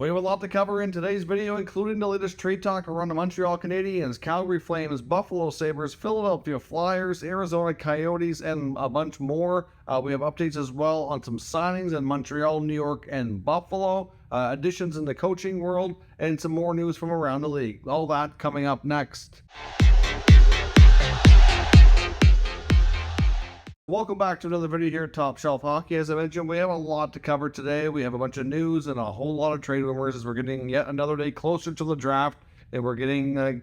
We have a lot to cover in today's video, including the latest trade talk around the Montreal Canadiens, Calgary Flames, Buffalo Sabres, Philadelphia Flyers, Arizona Coyotes, and a bunch more. We have updates as well on some signings in Montreal, New York, and Buffalo, additions in the coaching world, and some more news from around the league. All that coming up next. Welcome back to another video here at Top Shelf Hockey. As I mentioned, we have a lot to cover today. We have a bunch of news and a whole lot of trade rumors as we're getting yet another day closer to the draft, and we're getting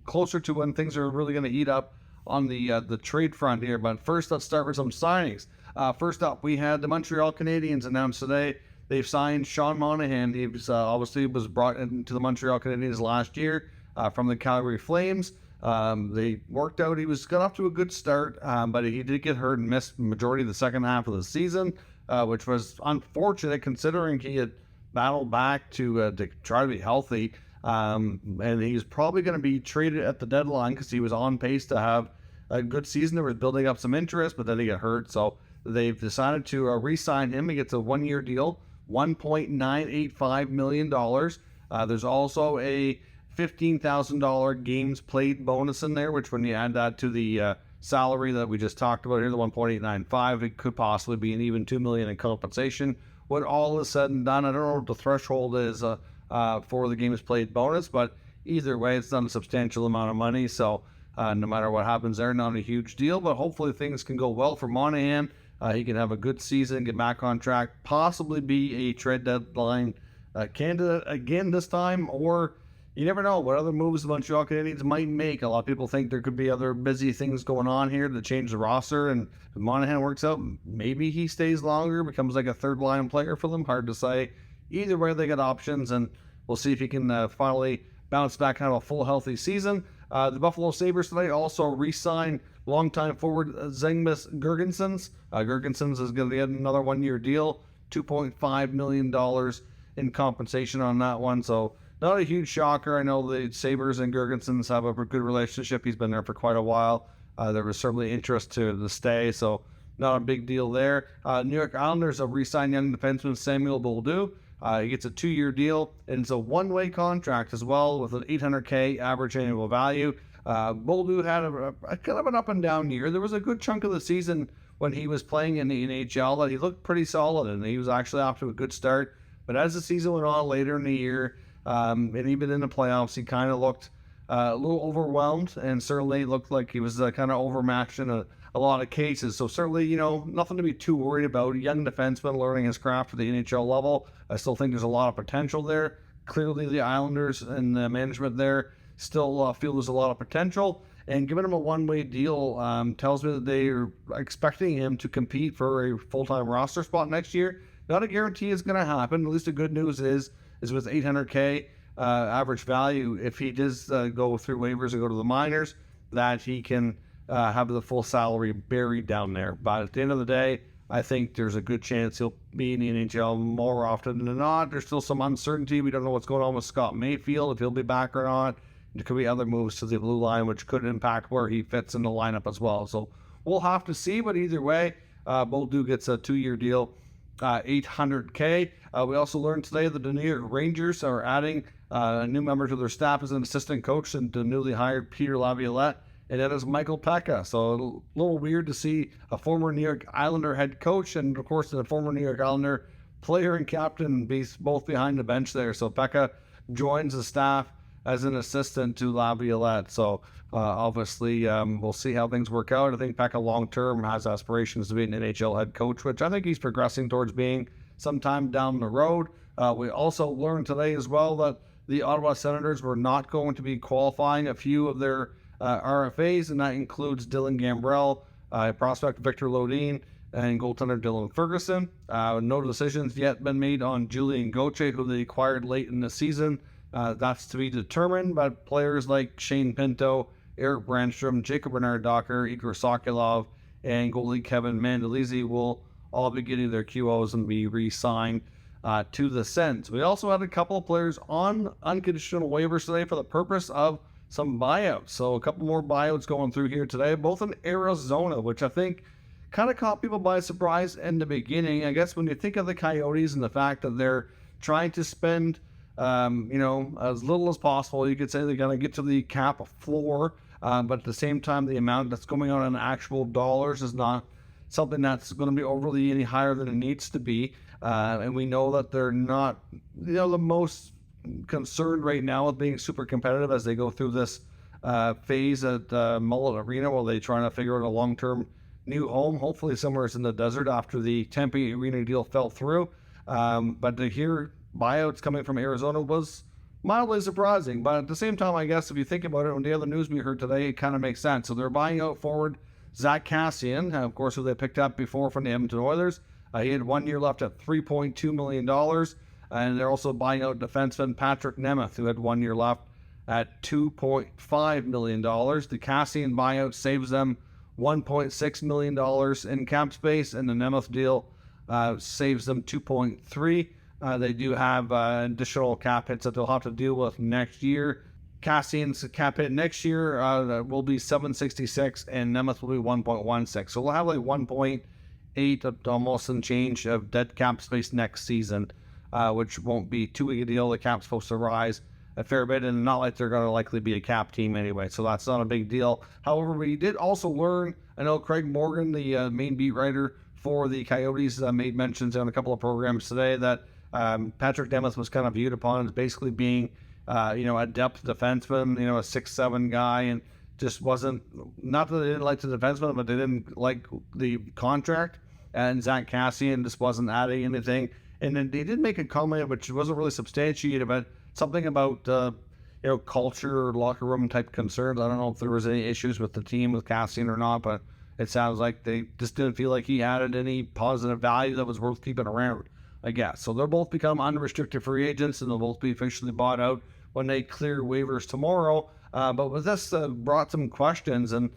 closer to when things are really going to heat up on the trade front here. But first, let's start with some signings. First up, we had the Montreal Canadiens announced today. They've signed Sean Monahan. He was, obviously was brought into the Montreal Canadiens last year from the Calgary Flames. They worked out. He got off to a good start, but he did get hurt and missed the majority of the second half of the season, which was unfortunate considering he had battled back to try to be healthy. And he's probably going to be traded at the deadline because he was on pace to have a good season. There was building up some interest, but then he got hurt. So they've decided to re-sign him. He gets a one-year deal, $1.985 million. There's also a $15,000 games played bonus in there, which when you add that to the salary that we just talked about here, the 1.895, it could possibly be an even $2 million in compensation. When all is said and done, I don't know what the threshold is for the games played bonus, but either way, it's not a substantial amount of money. So no matter what happens there, not a huge deal, but hopefully things can go well for Monahan. He can have a good season, get back on track, possibly be a trade deadline candidate again this time, or you never know what other moves the Montreal Canadiens might make. A lot of people think there could be other busy things going on here to change the roster, and if Monahan works out, maybe he stays longer, becomes like a third-line player for them. Hard to say. Either way, they got options, and we'll see if he can finally bounce back and have a full, healthy season. The Buffalo Sabres today also re-signed longtime forward Zemgus Girgensons. Girgensons is going to get another one-year deal, $2.5 million in compensation on that one, so not a huge shocker. I know the Sabres and Girgensons have a good relationship. He's been there for quite a while. There was certainly interest to stay, so not a big deal there. New York Islanders have re-signed young defenseman Samuel Bolduc. He gets a 2-year deal, and it's a one-way contract as well with an $800K average annual value. Bolduc had a kind of an up-and-down year. There was a good chunk of the season when he was playing in the NHL that he looked pretty solid, and he was actually off to a good start. But as the season went on later in the year, and even in the playoffs, he kind of looked a little overwhelmed, and certainly looked like he was kind of overmatched in a lot of cases. So certainly, nothing to be too worried about. Young defenseman learning his craft at the NHL level. I still think there's a lot of potential there. Clearly, the Islanders and the management there still feel there's a lot of potential. And giving him a one-way deal tells me that they are expecting him to compete for a full-time roster spot next year. Not a guarantee it's going to happen. At least the good news is with $800K average value, if he does go through waivers and go to the minors, that he can have the full salary buried down there. But at the end of the day, I think there's a good chance he'll be in the NHL more often than not. There's still some uncertainty. We don't know what's going on with Scott Mayfield, if he'll be back or not. There could be other moves to the blue line, which could impact where he fits in the lineup as well. So we'll have to see, but either way, Bolduc gets a 2-year deal, $800K. We also learned today that the New York Rangers are adding a new member to their staff as an assistant coach, and the newly hired Peter Laviolette, and that is Michael Peca. So a little weird to see a former New York Islander head coach and, of course, a former New York Islander player and captain be both behind the bench there. So Peca joins the staff as an assistant to Laviolette. So obviously we'll see how things work out. I think Peca long-term has aspirations to be an NHL head coach, which I think he's progressing towards being sometime down the road. We also learned today as well that the Ottawa Senators were not going to be qualifying a few of their RFAs, and that includes Dylan Gambrell, prospect Victor Lodin, and goaltender Dylan Ferguson. No decisions yet been made on Julian Gauthier, who they acquired late in the season. That's to be determined, but players like Shane Pinto, Eric Brandstrom, Jacob Bernard-Docker, Igor Sokolov, and goalie Kevin Mandolese will all be getting their QOs and be re-signed to the Sens. We also had a couple of players on unconditional waivers today for the purpose of some buyouts. So a couple more buyouts going through here today, both in Arizona, which I think kind of caught people by surprise in the beginning. I guess when you think of the Coyotes and the fact that they're trying to spend as little as possible. You could say they're going to get to the cap floor, but at the same time, the amount that's going on in actual dollars is not something that's going to be overly any higher than it needs to be. And we know that they're not, the most concerned right now with being super competitive as they go through this phase at Mullet Arena while they're trying to figure out a long-term new home, hopefully somewhere in the desert after the Tempe Arena deal fell through. But to hear buyouts coming from Arizona was mildly surprising. But at the same time, I guess if you think about it, on the other news we heard today, it kind of makes sense. So they're buying out forward Zach Kassian, of course, who they picked up before from the Edmonton Oilers. He had 1 year left at $3.2 million. And they're also buying out defenseman Patrick Nemeth, who had 1 year left at $2.5 million. The Kassian buyout saves them $1.6 million in cap space, and the Nemeth deal saves them $2.3. They do have additional cap hits that they'll have to deal with next year. Kassian's cap hit next year will be $766, and Nemeth will be $1.16. So we'll have like $1.8 almost and change of dead cap space next season, which won't be too big a deal. The cap's supposed to rise a fair bit, and not like they're going to likely be a cap team anyway, so that's not a big deal. However, we did also learn, I know Craig Morgan, the main beat writer for the Coyotes, made mentions on a couple of programs today that Patrick Nemeth was kind of viewed upon as basically being a depth defenseman, a 6'7" guy, and just wasn't, not that they didn't like the defenseman, but they didn't like the contract, and Zach Kassian just wasn't adding anything. And then they did make a comment, which wasn't really substantiated, but something about, culture or locker room type concerns. I don't know if there was any issues with the team with Kassian or not, but it sounds like they just didn't feel like he added any positive value that was worth keeping around, I guess. So they'll both become unrestricted free agents, and they'll both be officially bought out when they clear waivers tomorrow. But with this, brought some questions, and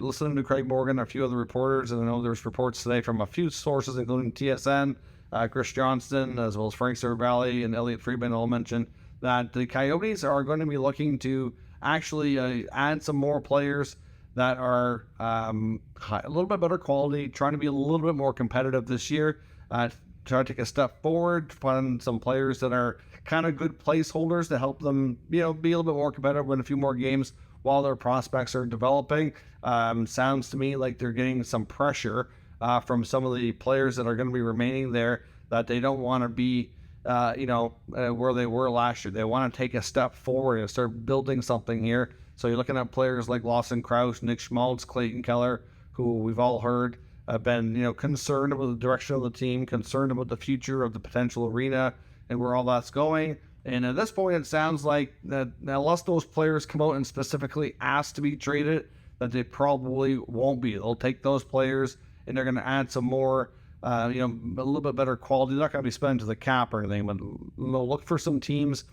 listening to Craig Morgan and a few other reporters, and I know there's reports today from a few sources, including TSN, Chris Johnston, as well as Frank Cervelli and Elliot Friedman all mentioned that the Coyotes are going to be looking to actually add some more players that are a little bit better quality, trying to be a little bit more competitive this year, try to take a step forward, find some players that are kind of good placeholders to help them, be a little bit more competitive, win a few more games while their prospects are developing. Sounds to me like they're getting some pressure from some of the players that are going to be remaining there, that they don't want to be, where they were last year. They want to take a step forward and start building something here. So you're looking at players like Lawson Krause, Nick Schmaltz, Clayton Keller, who we've all heard have been, concerned about the direction of the team, concerned about the future of the potential arena and where all that's going. And at this point, it sounds like that unless those players come out and specifically ask to be traded, that they probably won't be. They'll take those players and they're going to add some more, a little bit better quality. They're not going to be spending to the cap or anything, but they'll look for some teams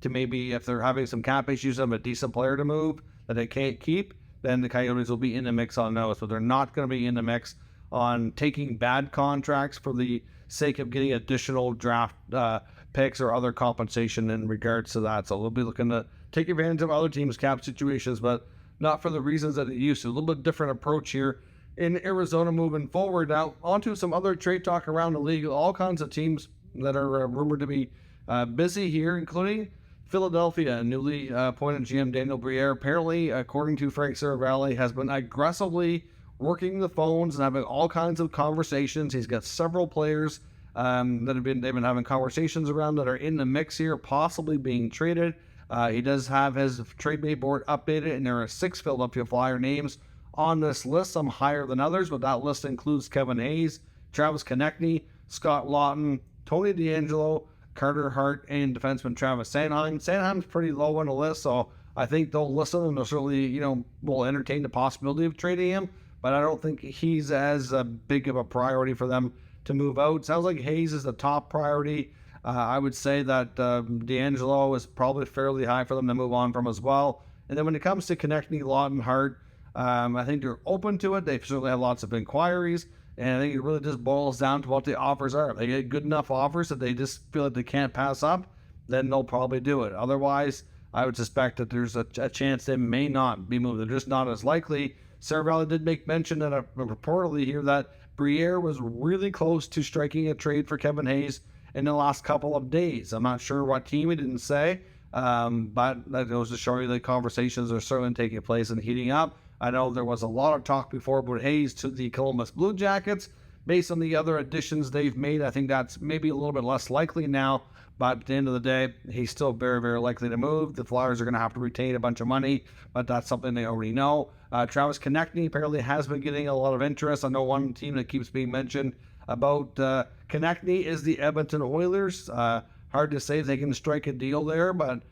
to maybe, if they're having some cap issues, have a decent player to move that they can't keep, then the Coyotes will be in the mix on those. So they're not going to be in the mix on taking bad contracts for the sake of getting additional draft picks or other compensation in regards to that. So they'll be looking to take advantage of other teams' cap situations, but not for the reasons that they used to. A little bit different approach here in Arizona moving forward. Now, onto some other trade talk around the league. All kinds of teams that are rumored to be busy here, including Philadelphia. Newly appointed GM Daniel Briere, apparently, according to Frank Cervelli, has been aggressively working the phones and having all kinds of conversations. He's got several players they've been having conversations around that are in the mix here, possibly being traded. He does have his trade bait board updated, and there are 6 Philadelphia Flyer names on this list, some higher than others, but that list includes Kevin Hayes, Travis Konechny, Scott Laughton, Tony DeAngelo, Carter Hart, and defenseman Travis Sanheim. Sanheim's pretty low on the list, so I think they'll listen and they'll certainly, will entertain the possibility of trading him, but I don't think he's as big of a priority for them to move out. Sounds like Hayes is the top priority. I would say that DeAngelo is probably fairly high for them to move on from as well. And then when it comes to Konechny, Laughton, Hart, I think they're open to it. They certainly have lots of inquiries, and I think it really just boils down to what the offers are. If they get good enough offers that they just feel like they can't pass up, then they'll probably do it. Otherwise, I would suspect that there's a chance they may not be moved. They're just not as likely. Cervelli did make mention that reportedly here that Briere was really close to striking a trade for Kevin Hayes, in the last couple of days. I'm not sure what team, he didn't say, but that goes to show you the conversations are certainly taking place and heating up. I know there was a lot of talk before about Hayes to the Columbus Blue Jackets. Based on the other additions they've made, I think that's maybe a little bit less likely now. But at the end of the day, he's still very, very likely to move. The Flyers are going to have to retain a bunch of money, but that's something they already know. Travis Konecny apparently has been getting a lot of interest. I know one team that keeps being mentioned about Konecny is the Edmonton Oilers. Hard to say if they can strike a deal there, but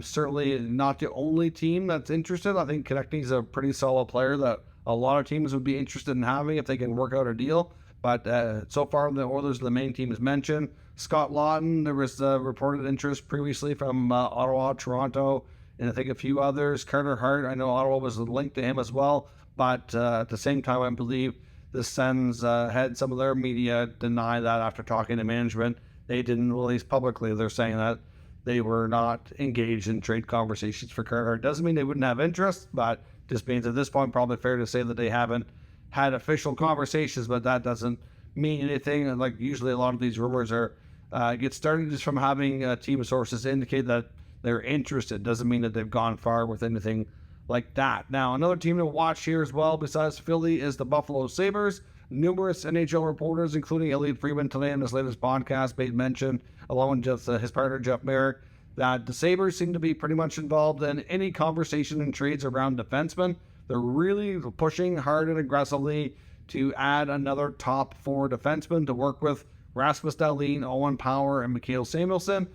certainly not the only team that's interested. I think Konecny's a pretty solid player that a lot of teams would be interested in having if they can work out a deal. But so far, the Oilers are the main team is mentioned. Scott Lawton, there was reported interest previously from Ottawa, Toronto, and I think a few others. Carter Hart, I know Ottawa was linked to him as well. But at the same time, I believe the Sens had some of their media deny that after talking to management. They didn't release publicly. They're saying that they were not engaged in trade conversations for Carter Hart. Doesn't mean they wouldn't have interest, but just means at this point, probably fair to say that they haven't had official conversations, but that doesn't mean anything. Like usually a lot of these rumors are get started just from having team sources indicate that they're interested. Doesn't mean that they've gone far with anything like that. Now, another team to watch here as well, besides Philly, is the Buffalo Sabres. Numerous NHL reporters, including Elliot Friedman today in his latest podcast, made mention, along with his partner Jeff Merrick, that the Sabres seem to be pretty much involved in any conversation and trades around defensemen. They're really pushing hard and aggressively to add another top four defenseman to work with Rasmus Dahlin, Owen Power, and Mikael Samuelsson.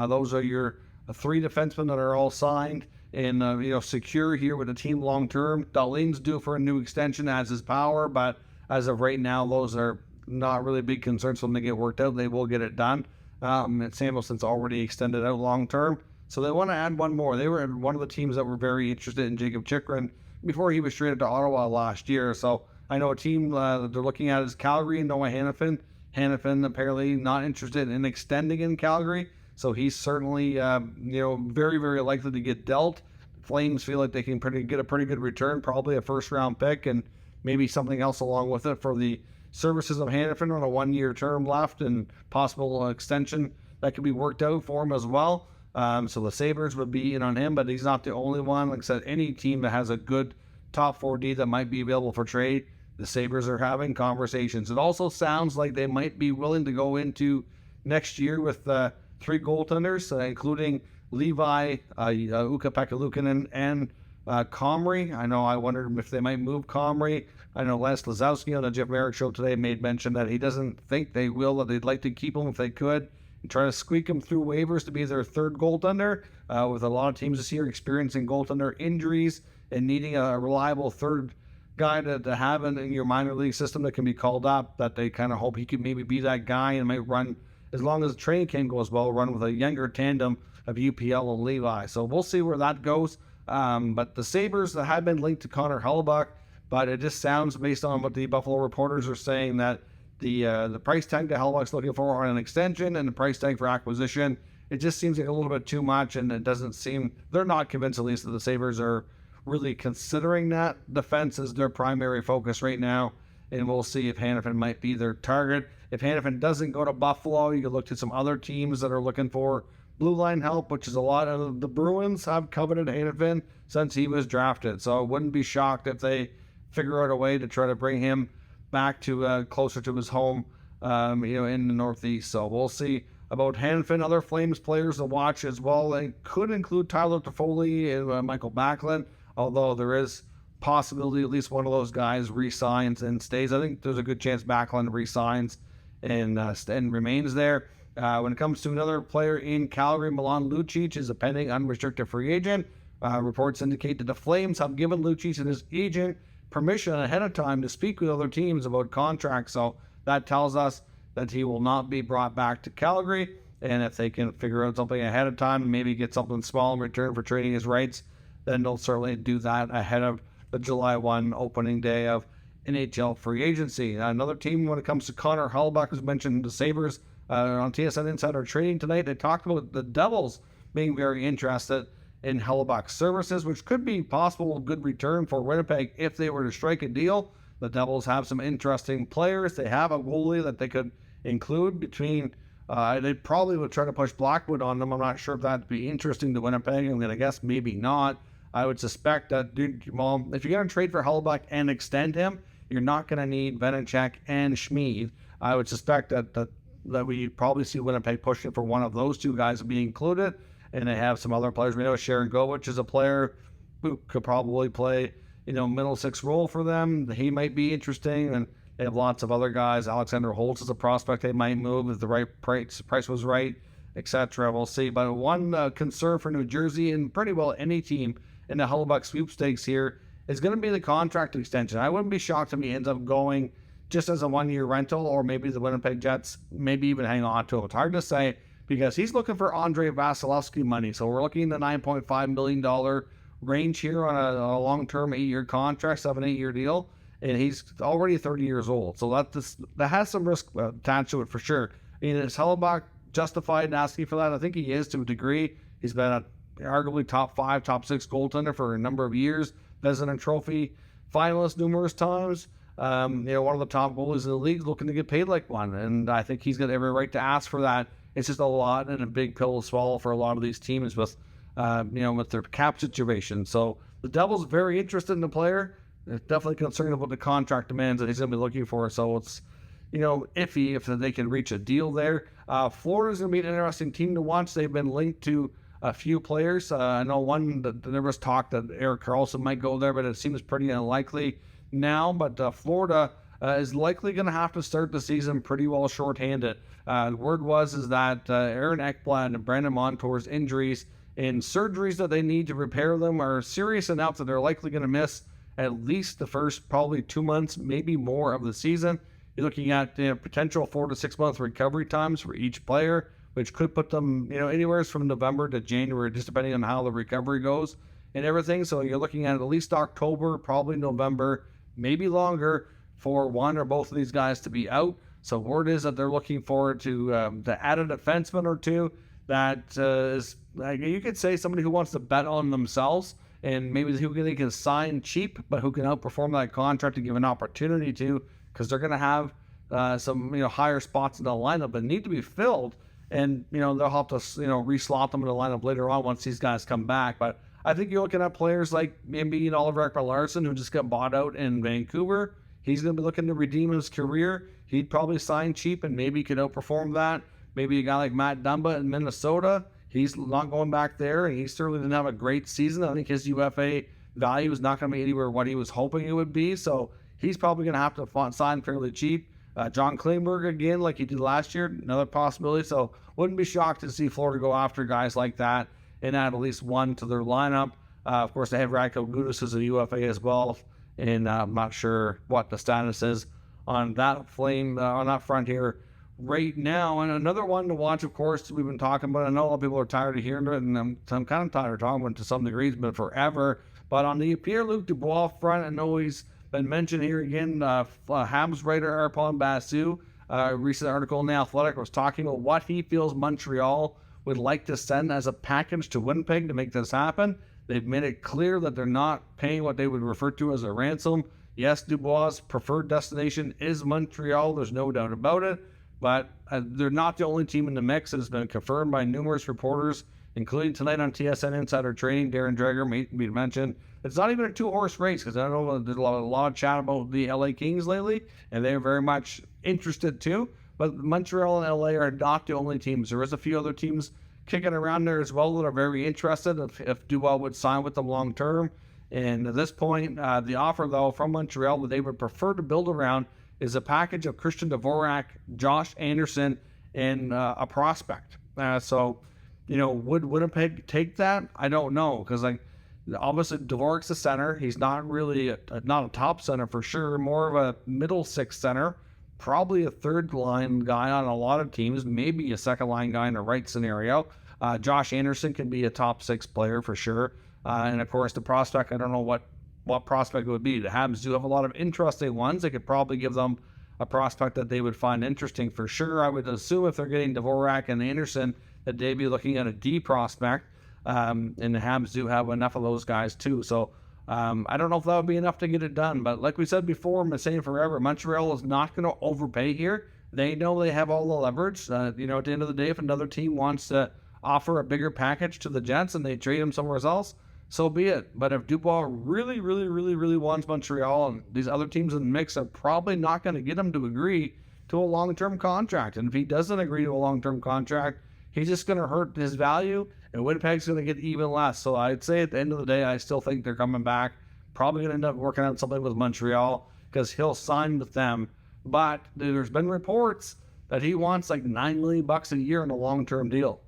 Those are your three defensemen that are all signed and secure here with the team long term. Dahlin's due for a new extension, as is Power, but as of right now, those are not really big concerns when they get worked out. They will get it done. And Samuelson's already extended out long term, so they want to add one more. They were one of the teams that were very interested in Jacob Chychrun before he was traded to Ottawa last year. So I know a team that they're looking at is Calgary and Noah Hanifin. Hanifin apparently not interested in extending in Calgary, so he's certainly very, very likely to get dealt. Flames feel like they can get a pretty good return, probably a first-round pick and maybe something else along with it for the services of Hanifin on a one-year term left and possible extension that could be worked out for him as well. So the Sabres would be in on him, but he's not the only one. Like I said, any team that has a good top 4D that might be available for trade, the Sabres are having conversations. It also sounds like they might be willing to go into next year with three goaltenders, including Levi, Ukko-Pekka Luukkonen, and Comrie. I wondered if they might move Comrie. I know Les Lazowski on the Jeff Merrick show today made mention that he doesn't think they will, that they'd like to keep him if they could and try to squeak him through waivers to be their third goaltender, with a lot of teams this year experiencing goaltender injuries and needing a reliable third guy to have in your minor league system that can be called up, that they kind of hope he could maybe be that guy and might run, as long as the training camp goes well, run with a younger tandem of UPL and Levi. So we'll see where that goes. But the Sabres that have been linked to Connor Hellebuyck, but it just sounds, based on what the Buffalo reporters are saying, that the price tag that Hellebuyck's looking for on an extension and the price tag for acquisition, it just seems like a little bit too much, and it doesn't seem, they're not convinced at least that the Sabres are really considering that defense as their primary focus right now, and we'll see if Hanifin might be their target. If Hanifin doesn't go to Buffalo, you could look to some other teams that are looking for blue line help, which is a lot of the Bruins have coveted Hanifin since he was drafted. So I wouldn't be shocked if they figure out a way to try to bring him back to closer to his home, in the Northeast. So we'll see about Hanifin. Other Flames players to watch as well. It could include Tyler Toffoli and Michael Backlund, although there is possibility at least one of those guys re-signs and stays. I think there's a good chance Backlund re-signs and remains there. When it comes to another player in Calgary, Milan Lucic is a pending unrestricted free agent. Reports indicate that the Flames have given Lucic and his agent permission ahead of time to speak with other teams about contracts. So that tells us that he will not be brought back to Calgary. And if they can figure out something ahead of time and maybe get something small in return for trading his rights, then they'll certainly do that ahead of the July 1 opening day of NHL free agency. Another team, when it comes to Connor Hellebuyck, was mentioned, the Sabres on TSN Insider Trading tonight. They talked about the Devils being very interested in Hellebuyck's services, which could be possible good return for Winnipeg if they were to strike a deal. The Devils have some interesting players. They have a goalie that they could include between They probably would try to push Blackwood on them. I'm not sure if that'd be interesting to Winnipeg. I mean, I guess maybe not. I would suspect that, well, if you're going to trade for Hellebuyck and extend him, you're not going to need Vanecek and Schmid. I would suspect that we probably see Winnipeg pushing for one of those two guys to be included, and they have some other players. We know Sharon Govich is a player who could probably play, middle six role for them. He might be interesting, and they have lots of other guys. Alexander Holtz is a prospect they might move if the right price was right, etc. We'll see. But one concern for New Jersey, and pretty well any team in the Hellebuyck sweepstakes here, is going to be the contract extension. I wouldn't be shocked if he ends up going just as a one-year rental, or maybe the Winnipeg Jets maybe even hang on to him. It's hard to say because he's looking for Andrei Vasilevsky money. So we're looking at the $9.5 million range here on a long-term 8-year contract, 7-8-year deal, and he's already 30 years old. So that has some risk attached to it for sure. I mean, is Hellebuyck justified in asking for that? I think he is to a degree. He's been a arguably top 5, top 6 goaltender for a number of years. Vezina Trophy finalist numerous times. One of the top goalies in the league looking to get paid like one, and I think he's got every right to ask for that. It's just a lot and a big pill to swallow for a lot of these teams with their cap situation. So the Devils very interested in the player. They're definitely concerned about the contract demands that he's going to be looking for. So it's, iffy if they can reach a deal there. Florida's going to be an interesting team to watch. They've been linked to a few players. I know there was talk that Erik Karlsson might go there, but it seems pretty unlikely now. But Florida is likely going to have to start the season pretty well shorthanded. The word is that Aaron Ekblad and Brandon Montour's injuries and surgeries that they need to repair them are serious enough that they're likely going to miss at least the first probably 2 months, maybe more of the season. You're looking at potential 4 to 6 month recovery times for each player, which could put them, anywhere from November to January, just depending on how the recovery goes and everything. So you're looking at least October, probably November, maybe longer for one or both of these guys to be out. So word is that they're looking forward to add a defenseman or two that is, you could say, somebody who wants to bet on themselves and maybe who they can sign cheap, but who can outperform that contract and give an opportunity to, because they're going to have some higher spots in the lineup that need to be filled. And, they'll have to, reslot them in the lineup later on once these guys come back. But I think you're looking at players like maybe Oliver Ekman-Larsson, who just got bought out in Vancouver. He's going to be looking to redeem his career. He'd probably sign cheap and maybe could outperform that. Maybe a guy like Matt Dumba in Minnesota. He's not going back there, and he certainly didn't have a great season. I think his UFA value is not going to be anywhere what he was hoping it would be. So he's probably going to have to sign fairly cheap. John Klingberg again, like he did last year, another possibility. So wouldn't be shocked to see Florida go after guys like that and add at least one to their lineup. Of course, they have Radko Gudas as a UFA as well, and I'm not sure what the status is on that on that front here right now. And another one to watch, of course, we've been talking about. I know a lot of people are tired of hearing it, and I'm kind of tired of talking about it to some degree. It's been forever. But on the Pierre-Luc Dubois front, I know he's been mentioned here again. Habs writer Arpon Basu, a recent article in The Athletic, was talking about what he feels Montreal would like to send as a package to Winnipeg to make this happen. They've made it clear that they're not paying what they would refer to as a ransom. Yes, Dubois' preferred destination is Montreal. There's no doubt about it. But they're not the only team in the mix. It has been confirmed by numerous reporters, including tonight on TSN Insider Trading. Darren Dreger mentioned it's not even a 2-horse race, because I know there's a lot of chat about the LA Kings lately, and they're very much interested too. But Montreal and LA are not the only teams. There is a few other teams kicking around there as well that are very interested if Dubois would sign with them long term. And at this point, the offer, though, from Montreal that they would prefer to build around is a package of Christian Dvorak, Josh Anderson, and a prospect. Would Winnipeg take that? I don't know, because obviously Dvorak's a center. He's not really not a top center for sure, more of a middle six center, probably a third line guy on a lot of teams, maybe a second line guy in the right scenario. Josh Anderson can be a top 6 player for sure. And of course, the prospect, I don't know what prospect it would be. The Habs do have a lot of interesting ones. They could probably give them a prospect that they would find interesting for sure. I would assume if they're getting Dvorak and Anderson, that they'd be looking at a D prospect. And the Habs do have enough of those guys too. So I don't know if that would be enough to get it done. But like we said before, I've been saying forever, Montreal is not going to overpay here. They know they have all the leverage. At the end of the day, if another team wants to offer a bigger package to the Jets and they trade him somewhere else, so be it. But if Dufour really, really, really, really wants Montreal, and these other teams in the mix are probably not going to get him to agree to a long-term contract. And if he doesn't agree to a long-term contract, he's just going to hurt his value, and Winnipeg's going to get even less. So I'd say at the end of the day, I still think they're coming back. Probably going to end up working out something with Montreal because he'll sign with them. But there's been reports that he wants like $9 million a year in a long-term deal.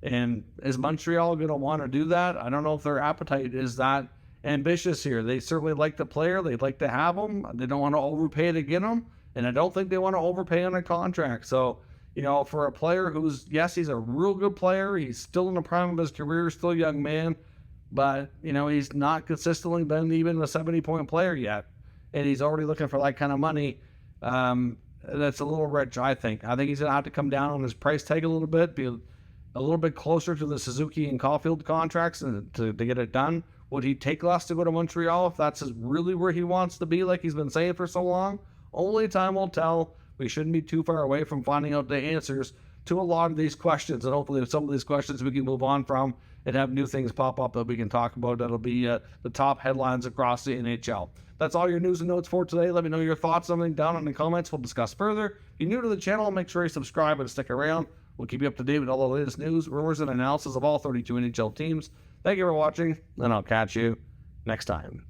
And is Montreal going to want to do that? I don't know if their appetite is that ambitious here. They certainly like the player. They'd like to have him. They don't want to overpay to get him. And I don't think they want to overpay on a contract. So, for a player who's, yes, he's a real good player. He's still in the prime of his career, still a young man. But, he's not consistently been even a 70-point player yet. And he's already looking for that kind of money. That's a little rich, I think. I think he's going to have to come down on his price tag a little bit, be a little bit closer to the Suzuki and Caulfield contracts to get it done. Would he take less to go to Montreal if that's really where he wants to be, like he's been saying for so long? Only time will tell. We shouldn't be too far away from finding out the answers to a lot of these questions. And hopefully some of these questions we can move on from and have new things pop up that we can talk about. That'll be the top headlines across the NHL. That's all your news and notes for today. Let me know your thoughts on them down in the comments. We'll discuss further. If you're new to the channel, make sure you subscribe and stick around. We'll keep you up to date with all the latest news, rumors, and analysis of all 32 NHL teams. Thank you for watching, and I'll catch you next time.